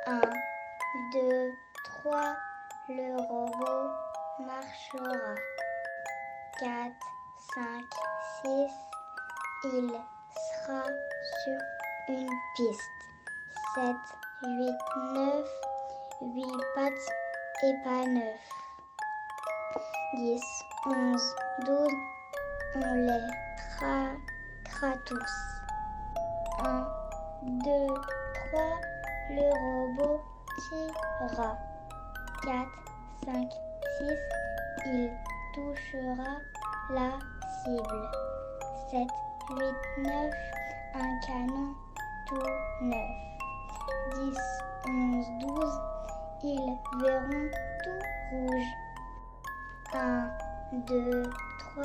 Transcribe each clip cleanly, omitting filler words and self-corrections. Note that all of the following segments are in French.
1, 2, 3, le robot marchera. 4, 5, 6, il sera sur une piste. 7, 8, 9, 8 pattes et pas 9. 10, 11, 12, on les traquera tous. 1, 2, 3, le robot tirera. 4, 5, 6, il touchera la cible. 7, 8, 9, un canon tout neuf. 10, 11, 12, ils verront tout rouge. 1, 2, 3,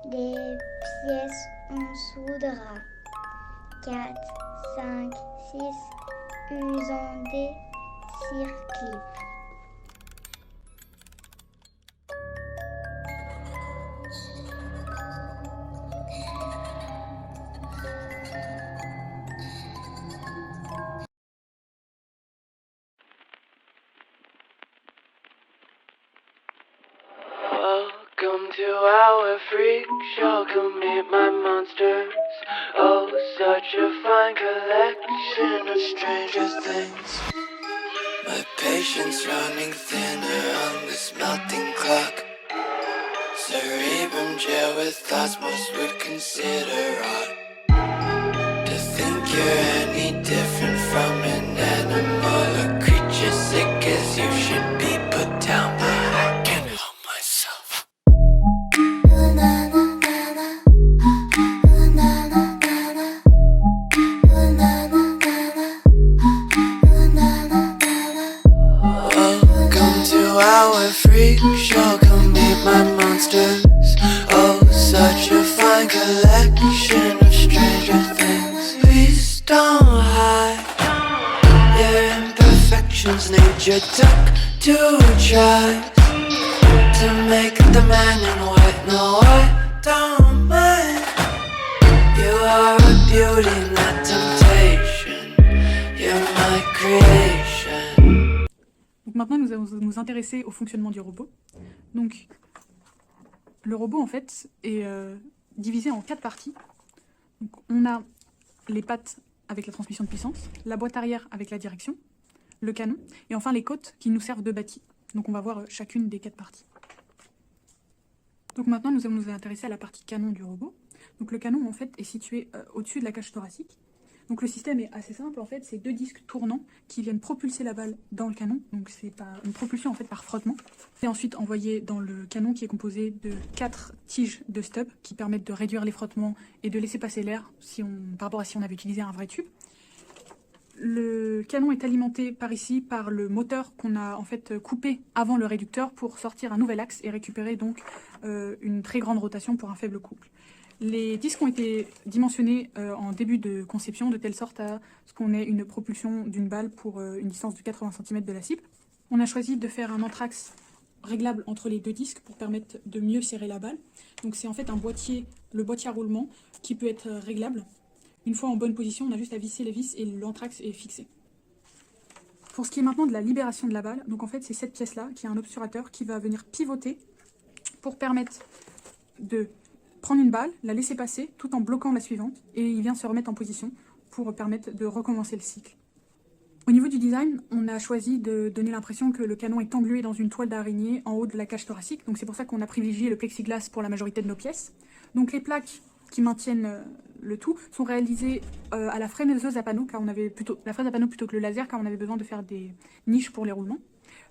des pièces on soudera. 4, 5, 6, usons des circlips. Welcome to our freak show, come meet my monsters. Oh, such a fine collection of stranger things. My patience running thinner on this melting clock. Cerebrum jail with thoughts most would consider odd. To think you're any different from an animal or creature sick as you should be put down, but I can't help myself. Welcome to our freak show, come meet my monsters. Oh, such a fine collection of stranger things. Please don't hide your imperfections. Nature took 2 tries to make the man in white. No, I don't mind. You are a beauty, not temptation. You're my creation. Donc maintenant, nous allons nous intéresser au fonctionnement du robot. Donc, le robot, en fait, est divisé en 4 parties. Donc, on a les pattes avec la transmission de puissance, la boîte arrière avec la direction, le canon, et enfin les côtes qui nous servent de bâti. Donc on va voir chacune des 4 parties. Donc maintenant, nous allons nous intéresser à la partie canon du robot. Donc le canon, en fait, est situé au-dessus de la cage thoracique. Donc le système est assez simple, en fait, c'est 2 disques tournants qui viennent propulser la balle dans le canon. Donc c'est une propulsion en fait par frottement. C'est ensuite envoyé dans le canon qui est composé de 4 tiges de stub qui permettent de réduire les frottements et de laisser passer l'air par rapport à si on avait utilisé un vrai tube. Le canon est alimenté par ici par le moteur qu'on a en fait coupé avant le réducteur pour sortir un nouvel axe et récupérer donc une très grande rotation pour un faible couple. Les disques ont été dimensionnés en début de conception de telle sorte à ce qu'on ait une propulsion d'une balle pour une distance de 80 cm de la cible. On a choisi de faire un entraxe réglable entre les 2 disques pour permettre de mieux serrer la balle. Donc c'est en fait le boîtier à roulement qui peut être réglable. Une fois en bonne position, on a juste à visser les vis et l'entraxe est fixé. Pour ce qui est maintenant de la libération de la balle, donc en fait c'est cette pièce-là qui a un obturateur qui va venir pivoter pour permettre de prendre une balle, la laisser passer tout en bloquant la suivante et il vient se remettre en position pour permettre de recommencer le cycle. Au niveau du design, on a choisi de donner l'impression que le canon est englué dans une toile d'araignée en haut de la cage thoracique, donc c'est pour ça qu'on a privilégié le plexiglas pour la majorité de nos pièces. Donc les plaques qui maintiennent le tout sont réalisées à la fraiseuse à panneaux, car on avait la fraise à panneaux plutôt que le laser, car on avait besoin de faire des niches pour les roulements.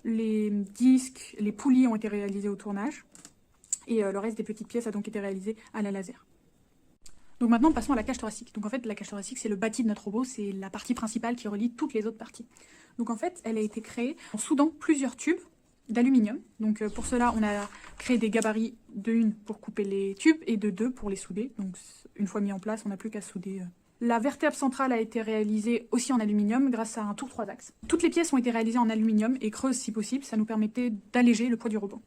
Les disques, les poulies ont été réalisés au tournage. Et le reste des petites pièces a donc été réalisé à la laser. Donc maintenant, passons à la cage thoracique. Donc en fait, la cage thoracique, c'est le bâti de notre robot, c'est la partie principale qui relie toutes les autres parties. Donc en fait, elle a été créée en soudant plusieurs tubes d'aluminium. Donc pour cela, on a créé des gabarits de 1 pour couper les tubes et de 2 pour les souder. Donc une fois mis en place, on n'a plus qu'à souder. La vertèbre centrale a été réalisée aussi en aluminium grâce à un tour 3 axes. Toutes les pièces ont été réalisées en aluminium et creuses si possible, ça nous permettait d'alléger le poids du robot.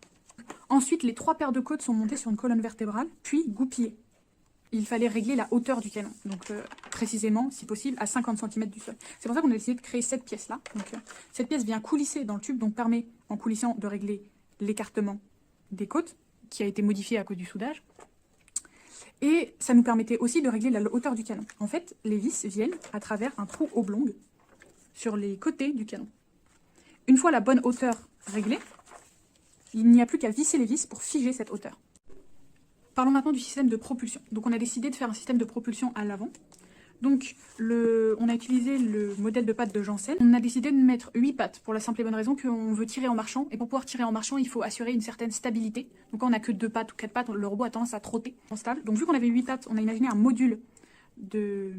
Ensuite, les 3 paires de côtes sont montées sur une colonne vertébrale, puis goupillées. il fallait régler la hauteur du canon. Donc précisément, si possible, à 50 cm du sol. C'est pour ça qu'on a décidé de créer cette pièce-là. Donc cette pièce vient coulisser dans le tube, donc permet, en coulissant, de régler l'écartement des côtes, qui a été modifié à cause du soudage. Et ça nous permettait aussi de régler la hauteur du canon. En fait, les vis viennent à travers un trou oblong sur les côtés du canon. Une fois la bonne hauteur réglée, il n'y a plus qu'à visser les vis pour figer cette hauteur. Parlons maintenant du système de propulsion. Donc on a décidé de faire un système de propulsion à l'avant. Donc on a utilisé le modèle de patte de Janssen. On a décidé de mettre 8 pattes pour la simple et bonne raison qu'on veut tirer en marchant. Et pour pouvoir tirer en marchant, il faut assurer une certaine stabilité. Donc quand on n'a que 2 pattes ou 4 pattes, le robot a tendance à trotter instable. Donc vu qu'on avait 8 pattes, on a imaginé un module de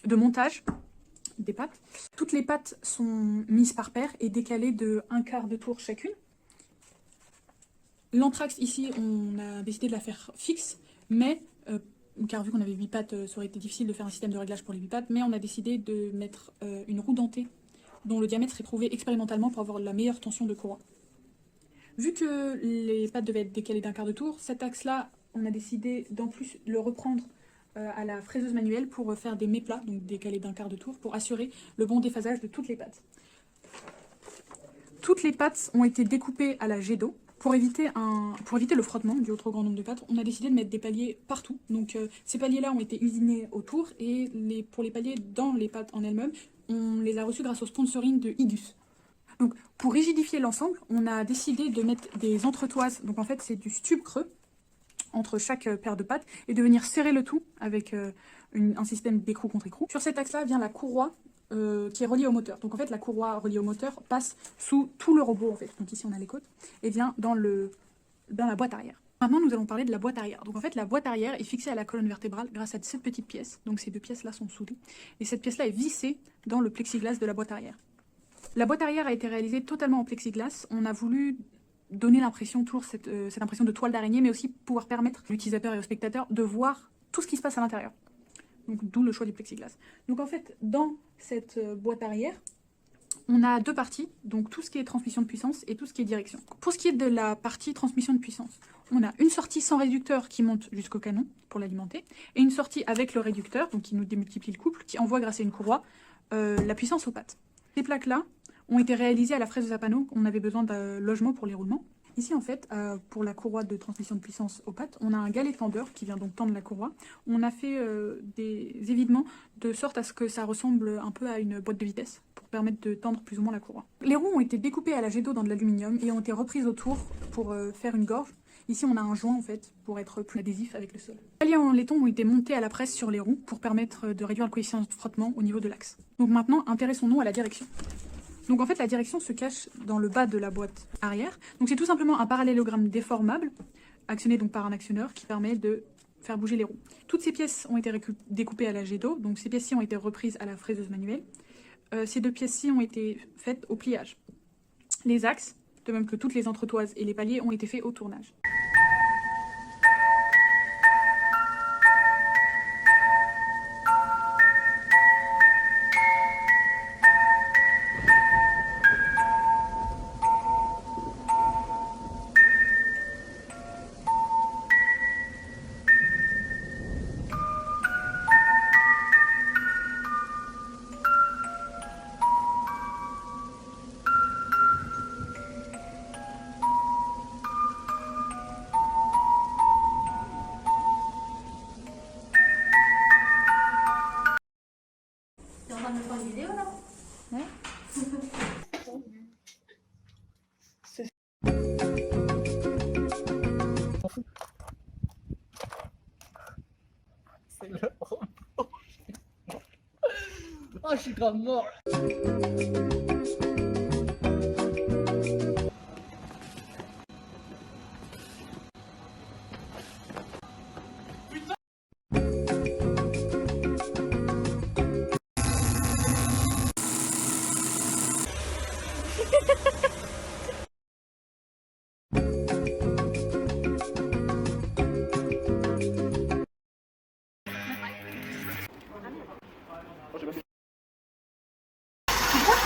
montage des pattes. Toutes les pattes sont mises par paire et décalées de 1/4 de tour chacune. L'anthrax ici, on a décidé de la faire fixe, mais car vu qu'on avait 8 pattes, ça aurait été difficile de faire un système de réglage pour les 8 pattes, mais on a décidé de mettre une roue dentée dont le diamètre est prouvé expérimentalement pour avoir la meilleure tension de courroie. Vu que les pattes devaient être décalées d'1/4 de tour, cet axe-là, on a décidé d'en plus le reprendre à la fraiseuse manuelle pour faire des méplats, donc décalés d'1/4 de tour, pour assurer le bon déphasage de toutes les pattes. Toutes les pattes ont été découpées à la jet d'eau. Pour éviter le frottement dû au trop grand nombre de pattes, on a décidé de mettre des paliers partout. Donc ces paliers-là ont été usinés autour et pour les paliers dans les pattes en elles-mêmes, on les a reçus grâce au sponsoring de Idus. Donc pour rigidifier l'ensemble, on a décidé de mettre des entretoises, donc en fait c'est du tube creux entre chaque paire de pattes et de venir serrer le tout avec un système d'écrou contre écrou. Sur cet axe-là vient la courroie qui est reliée au moteur. Donc en fait la courroie reliée au moteur passe sous tout le robot en fait. Donc ici on a les côtes et vient dans la boîte arrière. Maintenant nous allons parler de la boîte arrière. Donc en fait la boîte arrière est fixée à la colonne vertébrale grâce à cette petite pièce. Donc ces deux pièces là sont soudées et cette pièce là est vissée dans le plexiglas de la boîte arrière. La boîte arrière a été réalisée totalement en plexiglas. On a voulu donner l'impression, toujours cette impression de toile d'araignée, mais aussi pouvoir permettre à l'utilisateur et au spectateur de voir tout ce qui se passe à l'intérieur. Donc d'où le choix du plexiglas. Donc en fait, dans cette boîte arrière, on a deux parties, donc tout ce qui est transmission de puissance et tout ce qui est direction. Pour ce qui est de la partie transmission de puissance, on a une sortie sans réducteur qui monte jusqu'au canon pour l'alimenter, et une sortie avec le réducteur, donc qui nous démultiplie le couple, qui envoie grâce à une courroie la puissance aux pattes. Ces plaques-là ont été réalisées à la fraiseuse à panneaux, on avait besoin d'un logement pour les roulements. Ici, en fait, pour la courroie de transmission de puissance aux pattes, on a un galet tendeur qui vient donc tendre la courroie. On a fait des évidements de sorte à ce que ça ressemble un peu à une boîte de vitesse pour permettre de tendre plus ou moins la courroie. Les roues ont été découpées à la jet d'eau dans de l'aluminium et ont été reprises autour pour faire une gorge. Ici, on a un joint, en fait, pour être plus adhésif avec le sol. Les paliers en laiton ont été montés à la presse sur les roues pour permettre de réduire le coefficient de frottement au niveau de l'axe. Donc maintenant, intéressons-nous à la direction. Donc en fait, la direction se cache dans le bas de la boîte arrière. Donc c'est tout simplement un parallélogramme déformable, actionné donc par un actionneur, qui permet de faire bouger les roues. Toutes ces pièces ont été découpées à la jet d'eau, donc ces pièces-ci ont été reprises à la fraiseuse manuelle. Ces deux pièces-ci ont été faites au pliage. Les axes, de même que toutes les entretoises et les paliers, ont été faits au tournage. C'est le robot. Oh, je suis grave mort.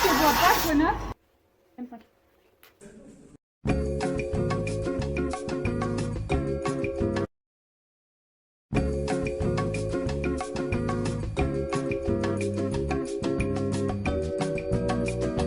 Tu vois pas, Jonas? M5.